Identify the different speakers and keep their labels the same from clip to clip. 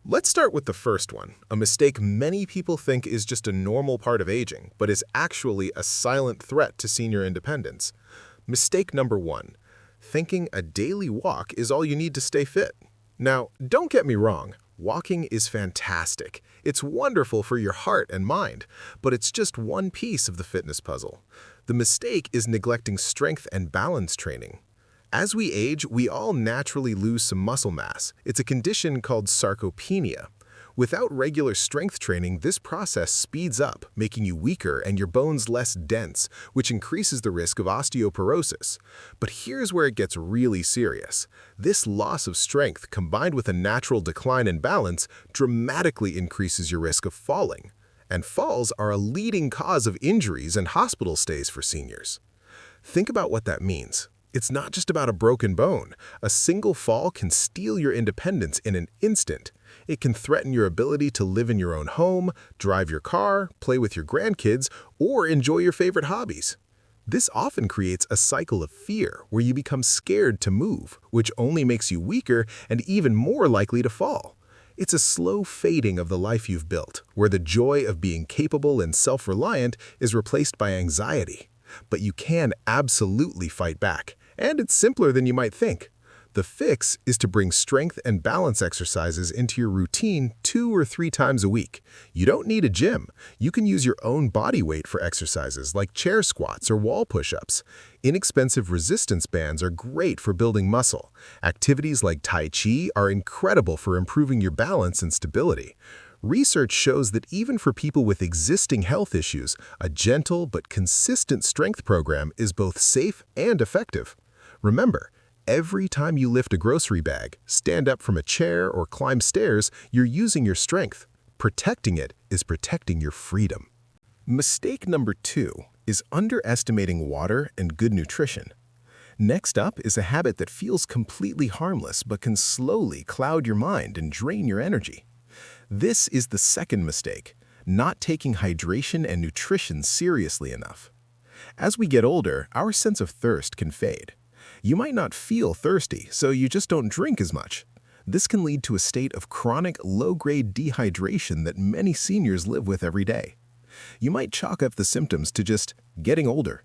Speaker 1: Let's start with the first one, a mistake many people think is just a normal part of aging, but is actually a silent threat to senior independence. Mistake number one, thinking a daily walk is all you need to stay fit. Now, don't get me wrong, walking is fantastic. It's wonderful for your heart and mind, but it's just one piece of the fitness puzzle. The mistake is neglecting strength and balance training. As we age, we all naturally lose some muscle mass. It's a condition called sarcopenia. Without regular strength training, this process speeds up, making you weaker and your bones less dense, which increases the risk of osteoporosis. But here's where it gets really serious. This loss of strength, combined with a natural decline in balance, dramatically increases your risk of falling. And falls are a leading cause of injuries and hospital stays for seniors. Think about what that means. It's not just about a broken bone. A single fall can steal your independence in an instant. It can threaten your ability to live in your own home, drive your car, play with your grandkids, or enjoy your favorite hobbies. This often creates a cycle of fear where you become scared to move, which only makes you weaker and even more likely to fall. It's a slow fading of the life you've built, where the joy of being capable and self-reliant is replaced by anxiety. But you can absolutely fight back. And it's simpler than you might think. The fix is to bring strength and balance exercises into your routine 2 or 3 times a week. You don't need a gym. You can use your own body weight for exercises like chair squats or wall push-ups. Inexpensive resistance bands are great for building muscle. Activities like Tai Chi are incredible for improving your balance and stability. Research shows that even for people with existing health issues, a gentle but consistent strength program is both safe and effective. Remember, every time you lift a grocery bag, stand up from a chair, or climb stairs, you're using your strength. Protecting it is protecting your freedom. Mistake number 2 is underestimating water and good nutrition. Next up is a habit that feels completely harmless but can slowly cloud your mind and drain your energy. This is the second mistake, not taking hydration and nutrition seriously enough. As we get older, our sense of thirst can fade. You might not feel thirsty, so you just don't drink as much. This can lead to a state of chronic low-grade dehydration that many seniors live with every day. You might chalk up the symptoms to just getting older.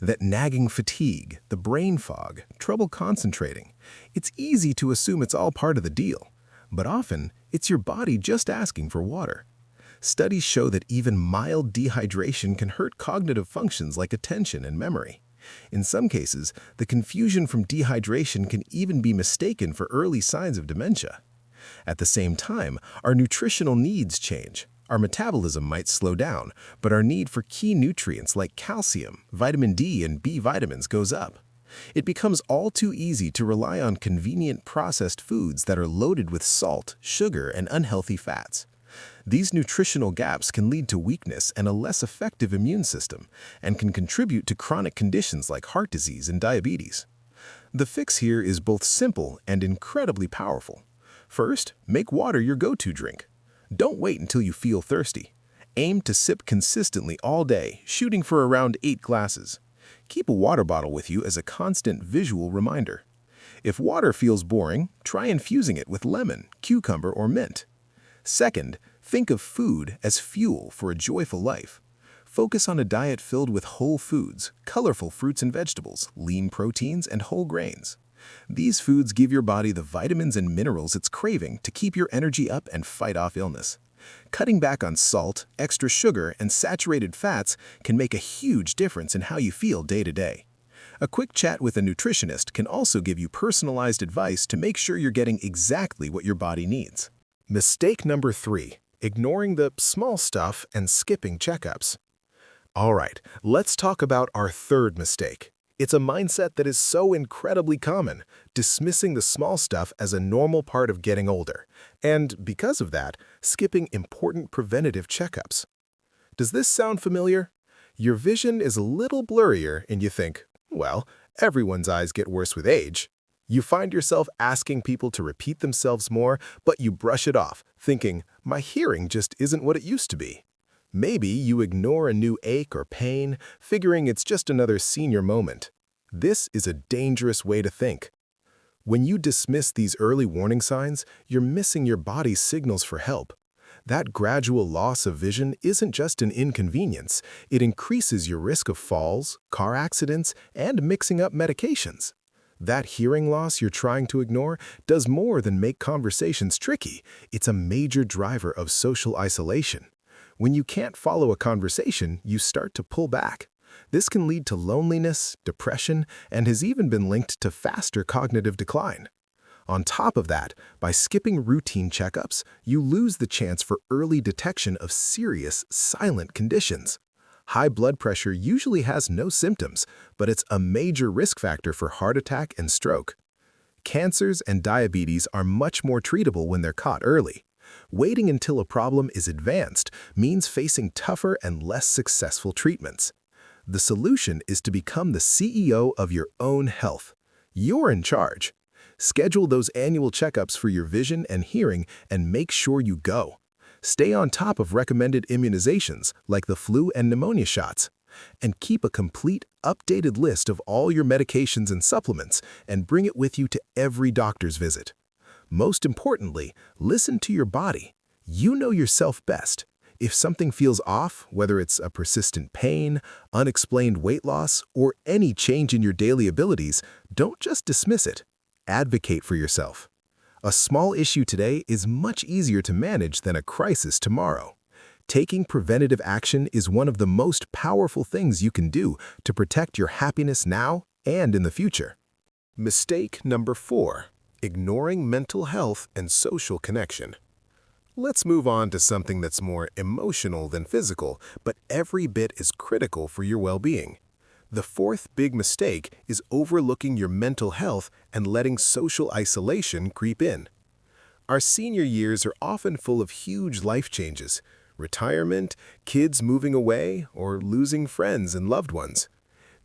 Speaker 1: That nagging fatigue, the brain fog, trouble concentrating. It's easy to assume it's all part of the deal, but often it's your body just asking for water. Studies show that even mild dehydration can hurt cognitive functions like attention and memory. In some cases, the confusion from dehydration can even be mistaken for early signs of dementia. At the same time, our nutritional needs change. Our metabolism might slow down, but our need for key nutrients like calcium, vitamin D, and B vitamins goes up. It becomes all too easy to rely on convenient processed foods that are loaded with salt, sugar, and unhealthy fats. These nutritional gaps can lead to weakness and a less effective immune system, and can contribute to chronic conditions like heart disease and diabetes. The fix here is both simple and incredibly powerful. First, make water your go-to drink. Don't wait until you feel thirsty. Aim to sip consistently all day, shooting for around 8 glasses. Keep a water bottle with you as a constant visual reminder. If water feels boring, try infusing it with lemon, cucumber, or mint. Second, think of food as fuel for a joyful life. Focus on a diet filled with whole foods, colorful fruits and vegetables, lean proteins, and whole grains. These foods give your body the vitamins and minerals it's craving to keep your energy up and fight off illness. Cutting back on salt, extra sugar, and saturated fats can make a huge difference in how you feel day to day. A quick chat with a nutritionist can also give you personalized advice to make sure you're getting exactly what your body needs. Mistake number 3, ignoring the small stuff and skipping checkups. All right, let's talk about our third mistake. It's a mindset that is so incredibly common, dismissing the small stuff as a normal part of getting older, and because of that, skipping important preventative checkups. Does this sound familiar? Your vision is a little blurrier and you think, well, everyone's eyes get worse with age. You find yourself asking people to repeat themselves more, but you brush it off, thinking, my hearing just isn't what it used to be. Maybe you ignore a new ache or pain, figuring it's just another senior moment. This is a dangerous way to think. When you dismiss these early warning signs, you're missing your body's signals for help. That gradual loss of vision isn't just an inconvenience, it increases your risk of falls, car accidents, and mixing up medications. That hearing loss you're trying to ignore does more than make conversations tricky. It's a major driver of social isolation. When you can't follow a conversation, you start to pull back. This can lead to loneliness, depression, and has even been linked to faster cognitive decline. On top of that, by skipping routine checkups, you lose the chance for early detection of serious, silent conditions. High blood pressure usually has no symptoms, but it's a major risk factor for heart attack and stroke. Cancers and diabetes are much more treatable when they're caught early. Waiting until a problem is advanced means facing tougher and less successful treatments. The solution is to become the CEO of your own health. You're in charge. Schedule those annual checkups for your vision and hearing and make sure you go. Stay on top of recommended immunizations like the flu and pneumonia shots. And keep a complete, updated list of all your medications and supplements and bring it with you to every doctor's visit. Most importantly, listen to your body. You know yourself best. If something feels off, whether it's a persistent pain, unexplained weight loss, or any change in your daily abilities, don't just dismiss it. Advocate for yourself. A small issue today is much easier to manage than a crisis tomorrow. Taking preventative action is one of the most powerful things you can do to protect your happiness now and in the future. Mistake number 4. Ignoring mental health and social connection. Let's move on to something that's more emotional than physical, but every bit as critical for your well-being. The fourth big mistake is overlooking your mental health and letting social isolation creep in. Our senior years are often full of huge life changes: retirement, kids moving away, or losing friends and loved ones.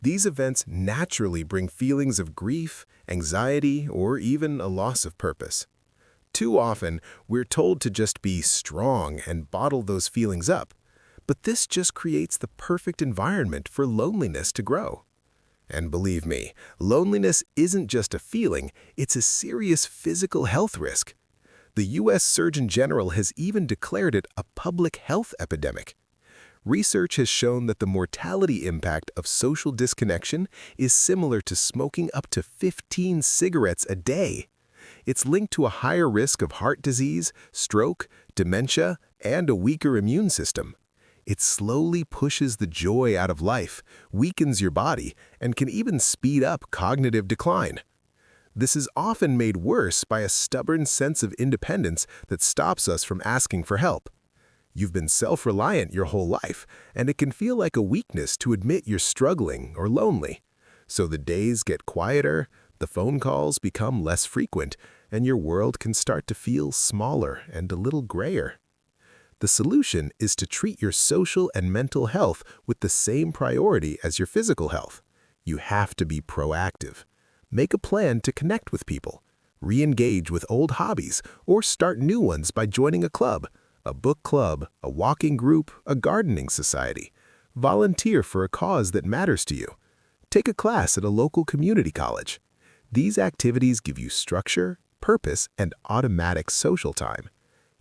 Speaker 1: These events naturally bring feelings of grief, anxiety, or even a loss of purpose. Too often, we're told to just be strong and bottle those feelings up. But this just creates the perfect environment for loneliness to grow. And believe me, loneliness isn't just a feeling, it's a serious physical health risk. The U.S. Surgeon General has even declared it a public health epidemic. Research has shown that the mortality impact of social disconnection is similar to smoking up to 15 cigarettes a day. It's linked to a higher risk of heart disease, stroke, dementia, and a weaker immune system. It slowly pushes the joy out of life, weakens your body, and can even speed up cognitive decline. This is often made worse by a stubborn sense of independence that stops us from asking for help. You've been self-reliant your whole life, and it can feel like a weakness to admit you're struggling or lonely. So the days get quieter, the phone calls become less frequent, and your world can start to feel smaller and a little grayer. The solution is to treat your social and mental health with the same priority as your physical health. You have to be proactive. Make a plan to connect with people, re-engage with old hobbies, or start new ones by joining a club, a book club, a walking group, a gardening society. Volunteer for a cause that matters to you. Take a class at a local community college. These activities give you structure, purpose, and automatic social time.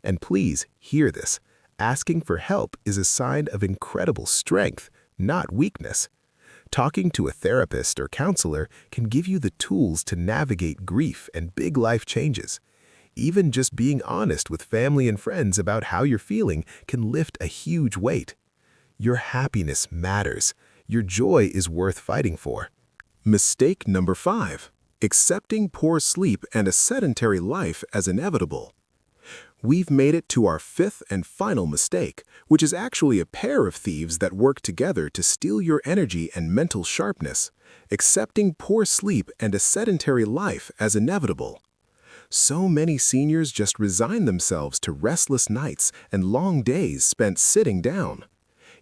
Speaker 1: And please hear this. Asking for help is a sign of incredible strength, not weakness. Talking to a therapist or counselor can give you the tools to navigate grief and big life changes. Even just being honest with family and friends about how you're feeling can lift a huge weight. Your happiness matters. Your joy is worth fighting for. Mistake number 5. Accepting poor sleep and a sedentary life as inevitable. We've made it to our 5th and final mistake, which is actually a pair of thieves that work together to steal your energy and mental sharpness. Accepting poor sleep and a sedentary life as inevitable. So many seniors just resign themselves to restless nights and long days spent sitting down.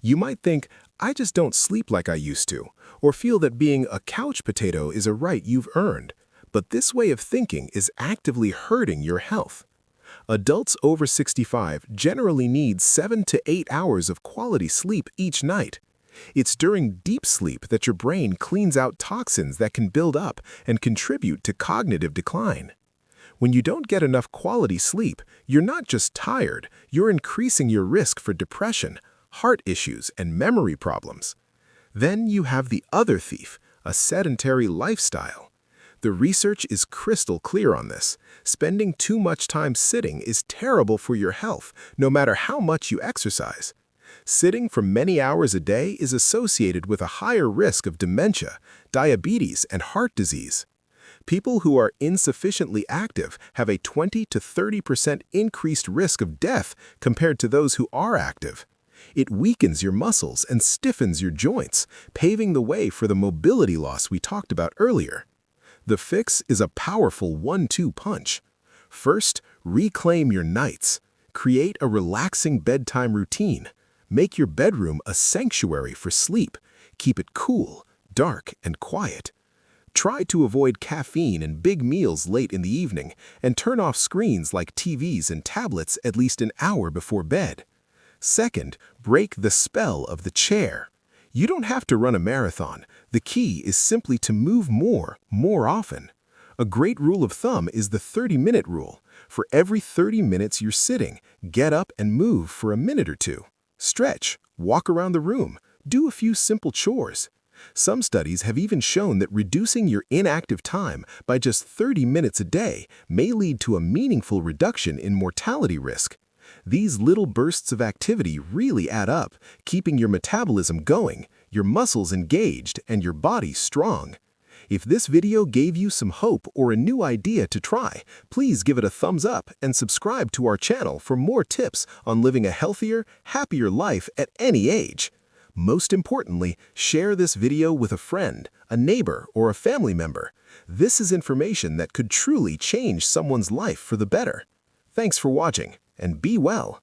Speaker 1: You might think, I just don't sleep like I used to, or feel that being a couch potato is a right you've earned. But this way of thinking is actively hurting your health. Adults over 65 generally need 7 to 8 hours of quality sleep each night. It's during deep sleep that your brain cleans out toxins that can build up and contribute to cognitive decline. When you don't get enough quality sleep, you're not just tired, you're increasing your risk for depression, heart issues, and memory problems. Then you have the other thief, a sedentary lifestyle. The research is crystal clear on this. Spending too much time sitting is terrible for your health, no matter how much you exercise. Sitting for many hours a day is associated with a higher risk of dementia, diabetes, and heart disease. People who are insufficiently active have a 20 to 30% increased risk of death compared to those who are active. It weakens your muscles and stiffens your joints, paving the way for the mobility loss we talked about earlier. The fix is a powerful 1-2 punch. First, reclaim your nights. Create a relaxing bedtime routine. Make your bedroom a sanctuary for sleep. Keep it cool, dark, and quiet. Try to avoid caffeine and big meals late in the evening, and turn off screens like TVs and tablets at least an hour before bed. Second, break the spell of the chair. You don't have to run a marathon. The key is simply to move more often. A great rule of thumb is the 30-minute rule. For every 30 minutes you're sitting, get up and move for a minute or two. Stretch, walk around the room, do a few simple chores. Some studies have even shown that reducing your inactive time by just 30 minutes a day may lead to a meaningful reduction in mortality risk. These little bursts of activity really add up, keeping your metabolism going, your muscles engaged, and your body strong. If this video gave you some hope or a new idea to try, please give it a thumbs up and subscribe to our channel for more tips on living a healthier, happier life at any age. Most importantly, share this video with a friend, a neighbor, or a family member. This is information that could truly change someone's life for the better. Thanks for watching, and be well.